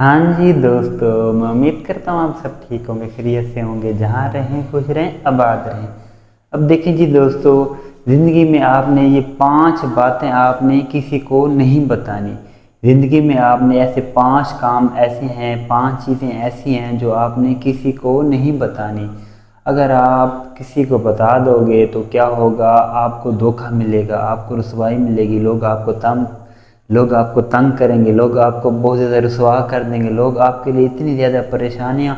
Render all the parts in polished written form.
हाँ जी दोस्तों, मैं उम्मीद करता हूँ आप सब ठीक होंगे, खैरियत से होंगे, जहाँ रहें खुश रहें, आबाद रहें। अब देखिए जी दोस्तों, ज़िंदगी में आपने ये 5 बातें आपने किसी को नहीं बतानी। ज़िंदगी में आपने ऐसे 5 काम ऐसे हैं, 5 चीज़ें ऐसी हैं जो आपने किसी को नहीं बतानी। अगर आप किसी को बता दोगे तो क्या होगा, आपको धोखा मिलेगा, आपको रुसवाई मिलेगी, लोग आपको तंग करेंगे, लोग आपको बहुत ज़्यादा रुसवा कर देंगे, लोग आपके लिए इतनी ज़्यादा परेशानियाँ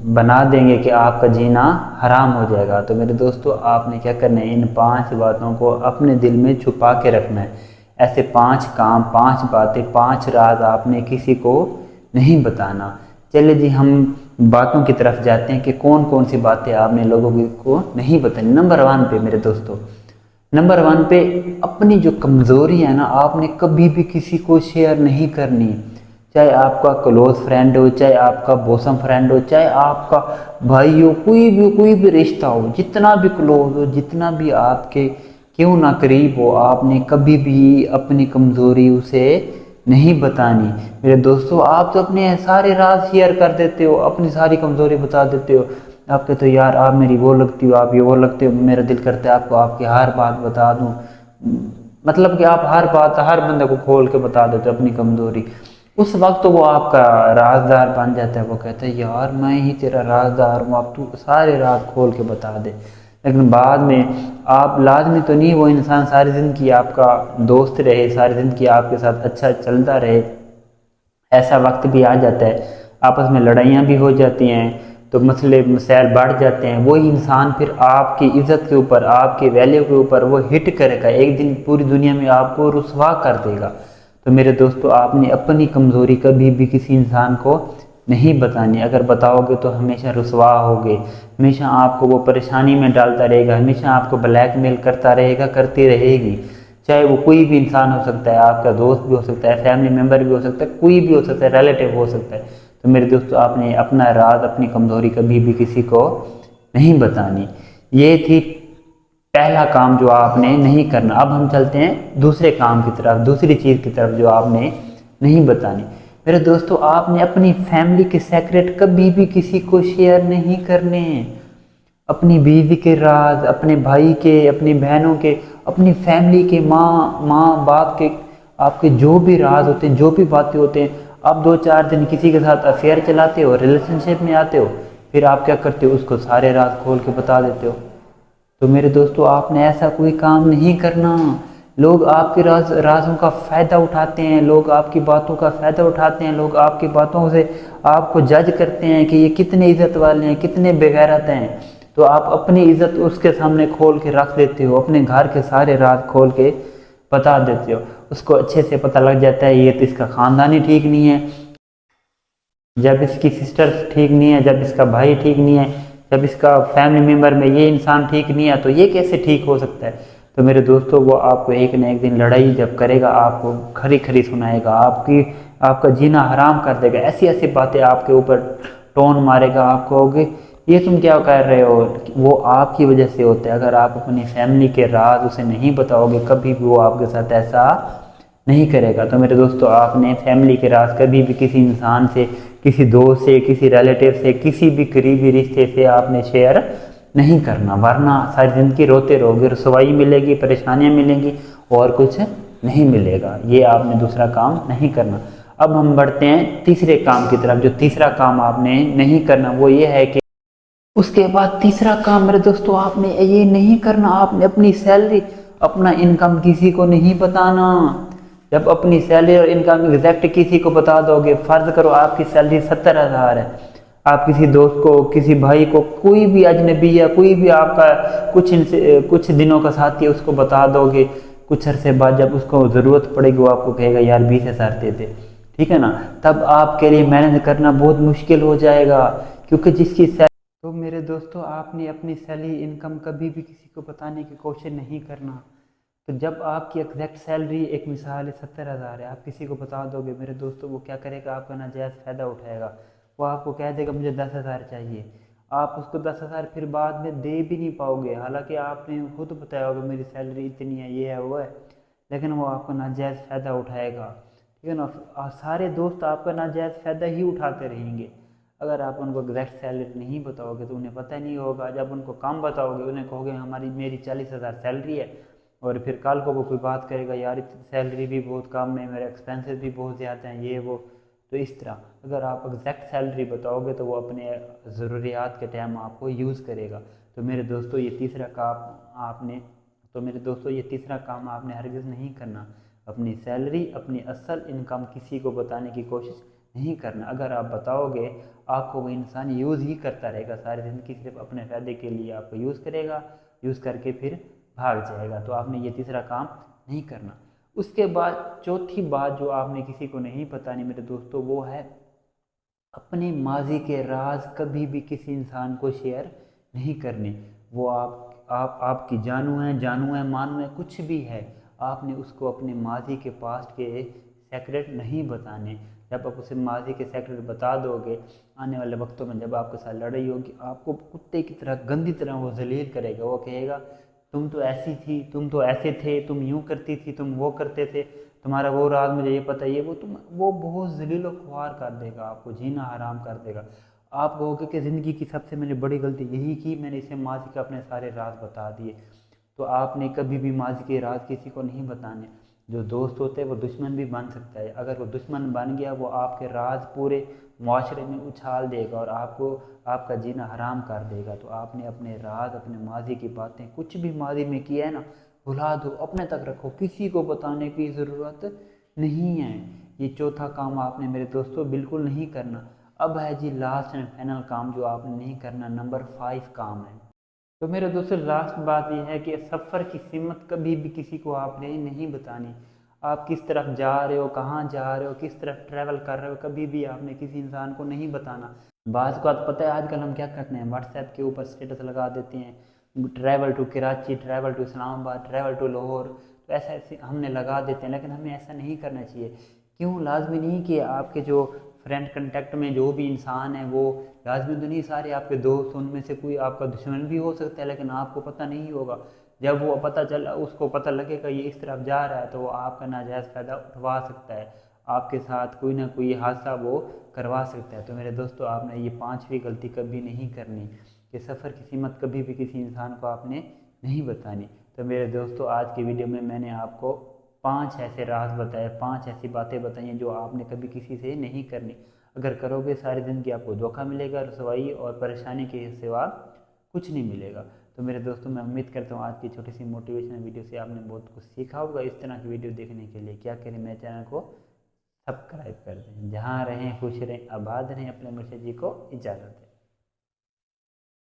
बना देंगे कि आपका जीना हराम हो जाएगा। तो मेरे दोस्तों, आपने क्या करना है, इन 5 बातों को अपने दिल में छुपा के रखना है। ऐसे 5 काम, 5 बातें, 5 राज आपने किसी को नहीं बताना। चलिए जी, हम बातों की तरफ जाते हैं कि कौन कौन सी बातें आपने लोगों को नहीं बतानी। नंबर 1 पे मेरे दोस्तों, नंबर 1 पे, अपनी जो कमज़ोरी है ना, आपने कभी भी किसी को शेयर नहीं करनी। चाहे आपका क्लोज फ्रेंड हो, चाहे आपका बोसम फ्रेंड हो, चाहे आपका भाई हो, कोई भी रिश्ता हो, जितना भी क्लोज हो, जितना भी आपके क्यों ना करीब हो, आपने कभी भी अपनी कमज़ोरी उसे नहीं बतानी। मेरे दोस्तों, आप तो अपने सारे राज शेयर कर देते हो, अपनी सारी कमज़ोरी बता देते हो। आप कहते हो यार, आप मेरी वो लगती हो, आप ये वो लगते हो, मेरा दिल करता है आपको आपकी हर बात बता दूं। मतलब कि आप हर बात हर बंदे को खोल के बता देते हो अपनी कमज़ोरी। उस वक्त तो वो आपका राजदार बन जाता है, वो कहता है यार मैं ही तेरा राजदार हूँ, अब तू सारे राज खोल के बता दे। लेकिन बाद में आप लाजमी तो नहीं वो इंसान सारी ज़िंदगी आपका दोस्त रहे, सारी ज़िंदगी आपके साथ अच्छा चलता रहे। ऐसा वक्त भी आ जाता है, आपस में लड़ाइयाँ भी हो जाती हैं, तो मसले मसाइल बढ़ जाते हैं। वही इंसान फिर आपकी इज़्ज़त के ऊपर, आपके वैल्यू के ऊपर वो हिट करेगा, एक दिन पूरी दुनिया में आपको रुसवा कर देगा। तो मेरे दोस्तों, आपने अपनी कमज़ोरी कभी भी किसी इंसान को नहीं बतानी। अगर बताओगे तो हमेशा रुसवा होगे, हमेशा आपको वो परेशानी में डालता रहेगा, हमेशा आपको ब्लैकमेल करता रहेगा, करती रहेगी। चाहे वो कोई भी इंसान हो सकता है, आपका दोस्त भी हो सकता है, फैमिली मेम्बर भी हो सकता है, कोई भी हो सकता है, रिलेटिव हो सकता है। तो मेरे दोस्तों, आपने अपना राज, अपनी कमज़ोरी कभी भी किसी को नहीं बतानी। ये थी पहला काम जो आपने नहीं करना। अब हम चलते हैं दूसरे काम की तरफ, दूसरी चीज़ की तरफ जो आपने नहीं बतानी। मेरे दोस्तों, आपने अपनी फैमिली के सीक्रेट कभी भी किसी को शेयर नहीं करने हैं। अपनी बीवी के राज, अपने भाई के, अपनी बहनों के, अपनी फैमिली के, माँ बाप के, आपके जो भी राज होते हैं, जो भी बातें होते हैं, आप 2-4 दिन किसी के साथ अफेयर चलाते हो, रिलेशनशिप में आते हो, फिर आप क्या करते हो, उसको सारे राज खोल के बता देते हो। तो मेरे दोस्तों, आपने ऐसा कोई काम नहीं करना। लोग आपके राज़ों का फ़ायदा उठाते हैं, लोग आपकी बातों का फ़ायदा उठाते हैं, लोग आपकी बातों से आपको जज करते हैं कि ये कितने इज़्ज़त वाले हैं, कितने बेगैरत हैं। तो आप अपनी इज़्ज़त उसके सामने खोल के रख देते हो, अपने घर के सारे राज खोल के बता देते हो। उसको अच्छे से पता लग जाता है ये तो इसका ख़ानदान ही ठीक नहीं है, जब इसकी सिस्टर ठीक नहीं है, जब इसका भाई ठीक नहीं है, जब इसका फैमिली मेम्बर में ये इंसान ठीक नहीं है, तो ये कैसे ठीक हो सकता है। तो मेरे दोस्तों, वो आपको एक न एक दिन लड़ाई जब करेगा, आपको खरी खरी सुनाएगा, आपका जीना हराम कर देगा, ऐसी ऐसी बातें आपके ऊपर टोन मारेगा। आप कहोगे ये तुम क्या कर रहे हो, वो आपकी वजह से होता है। अगर आप अपनी फैमिली के राज उसे नहीं बताओगे, कभी भी वो आपके साथ ऐसा नहीं करेगा। तो मेरे दोस्तों, आपने फैमिली के राज कभी भी किसी इंसान से, किसी दोस्त से, किसी रिलेटिव से, किसी भी करीबी रिश्ते से आपने शेयर नहीं करना, वरना सारी ज़िंदगी रोते रहोगे, रसवाई मिलेगी, परेशानियाँ मिलेंगी, और कुछ नहीं मिलेगा। ये आपने दूसरा काम नहीं करना। अब हम बढ़ते हैं तीसरे काम की तरफ। जो तीसरा काम आपने नहीं करना वो ये है कि उसके बाद तीसरा काम मेरे दोस्तों, आपने ये नहीं करना, आपने अपनी सैलरी, अपना इनकम किसी को नहीं बताना। जब अपनी सैलरी और इनकम एग्जैक्ट किसी को बता दोगे, फर्ज करो आपकी सैलरी 70,000 है, आप किसी दोस्त को, किसी भाई को, कोई भी अजनबी या कोई भी आपका कुछ दिनों का साथी है, उसको बता दोगे, कुछ अरसे बाद जब उसको ज़रूरत पड़ेगी वो आपको कहेगा यार 20,000 दे दे, ठीक है ना। तब आपके लिए मैनेज करना बहुत मुश्किल हो जाएगा, क्योंकि जिसकी तो मेरे दोस्तों, आपने अपनी सैलरी इनकम कभी भी किसी को बताने की कोशिश नहीं करना। तो जब आपकी एग्जैक्ट सैलरी, एक मिसाल है 70,000 है, आप किसी को बता दोगे, मेरे दोस्तों वो क्या करेगा, आपका नाजायज़ फ़ायदा उठाएगा। वो आपको कह देगा मुझे 10,000 चाहिए, आप उसको 10,000 फिर बाद में दे भी नहीं पाओगे, हालांकि आपने खुद बताया होगा मेरी सैलरी इतनी है, ये है वो है, लेकिन वो आपका नाजायज़ फ़ायदा उठाएगा। ठीक है ना। सारे दोस्त आपका नाजायज़ फ़ायदा ही उठाते रहेंगे। अगर आप उनको एग्जैक्ट सैलरी नहीं बताओगे तो उन्हें पता नहीं होगा। जब उनको कम बताओगे, उन्हें कहोगे हमारी मेरी 40,000 सैलरी है, और फिर कल को वो कोई बात करेगा यार इतनी सैलरी भी बहुत कम है, मेरे एक्सपेंसेस भी बहुत ज़्यादा हैं, ये वो। तो इस तरह अगर आप एग्जैक्ट सैलरी बताओगे तो वो अपने ज़रूरियात के टाइम आपको यूज़ करेगा। तो मेरे दोस्तों ये तीसरा काम आपने तो मेरे दोस्तों ये तीसरा काम आपने हरगिज़ नहीं करना। अपनी सैलरी, अपनी असल इनकम किसी को बताने की कोशिश नहीं करना। अगर आप बताओगे, आपको वो इंसान यूज़ ही करता रहेगा सारी ज़िंदगी, सिर्फ अपने फ़ायदे के लिए आपको यूज़ करेगा, यूज़ करके फिर भाग जाएगा। तो आपने ये तीसरा काम नहीं करना। उसके बाद चौथी बात जो आपने किसी को नहीं बतानी मेरे दोस्तों, वो है अपने माजी के राज कभी भी किसी इंसान को शेयर नहीं करने। वो आपकी जानू है मानू है, कुछ भी है, आपने उसको अपने माजी के पास्ट के सेक्रेट नहीं बताने। जब आप उसे माजी के सेक्रेट बता दोगे, आने वाले वक्तों में जब आपके साथ लड़ाई होगी, आपको कुत्ते की तरह गंदी तरह वो जलील करेगा। वो कहेगा तुम तो ऐसी थी, तुम तो ऐसे थे, तुम यूँ करती थी, तुम वो करते थे, तुम्हारा वो राज मुझे ये पता है, ये वो बहुत जलील ख्वार कर देगा, आपको जीना हराम कर देगा। आप कहोगे कि ज़िंदगी की सबसे मैंने बड़ी गलती यही की, मैंने इसे माजी के अपने सारे राज बता दिए। तो आपने कभी भी माजी के राज किसी को नहीं बताने। जो दोस्त होते हैं वो दुश्मन भी बन सकता है। अगर वो दुश्मन बन गया, वो आपके राज पूरे माशरे में उछाल देगा और आपको आपका जीना हराम कर देगा। तो आपने अपने राज, अपने माजी की बातें, कुछ भी माजी में किया है ना, भुला दो, अपने तक रखो, किसी को बताने की ज़रूरत नहीं है। ये चौथा काम आपने मेरे दोस्तों बिल्कुल नहीं करना। अब है जी लास्ट एंड फाइनल काम जो आपने नहीं करना, नंबर 5 काम है। तो मेरे दोस्तों लास्ट बात यह है कि सफ़र की सीमत कभी भी किसी को आपने नहीं बतानी। आप किस तरफ जा रहे हो, कहाँ जा रहे हो, किस तरफ ट्रैवल कर रहे हो, कभी भी आपने किसी इंसान को नहीं बताना। बात को आप पता है आजकल हम क्या करते हैं, व्हाट्सएप के ऊपर स्टेटस लगा देते हैं, travel to Karachi, travel to Islamabad, travel to Lahore. तो ऐसा ऐसे हमने लगा देते हैं, लेकिन हमें ऐसा नहीं करना चाहिए। क्यों? लाजमी नहीं कि आपके जो फ्रेंड कंटेक्ट में जो भी इंसान है, वो लाजमी तो नहीं सारे आपके दोस्त, उनमें से कोई आपका दुश्मन भी हो सकता है, लेकिन आपको पता नहीं होगा। जब वो पता चला, उसको पता लगेगा ये इस तरफ जा रहा है, तो वो आपका नाजायज़ फ़ायदा उठवा सकता है, आपके साथ कोई ना कोई हादसा वो करवा सकता है। तो मेरे दोस्तों आपने ये पांचवी गलती कभी नहीं करनी कि सफ़र की सीमत कभी भी किसी इंसान को आपने नहीं बतानी। तो मेरे दोस्तों आज की वीडियो में मैंने आपको 5 ऐसे राज बताए, 5 ऐसी बातें बताई हैं जो आपने कभी किसी से नहीं करनी। अगर करोगे सारी ज़िंदगी आपको धोखा मिलेगा, रसवाई और परेशानी के सिवा कुछ नहीं मिलेगा। तो मेरे दोस्तों मैं उम्मीद करता हूँ आज की छोटी सी मोटिवेशनल वीडियो से आपने बहुत कुछ सीखा होगा। इस तरह की वीडियो देखने के लिए क्या करें, मेरे चैनल को सब्सक्राइब कर दें। जहाँ रहें खुश रहें, आबाद रहें। अपने मुर्शिद जी को इजाज़त दें।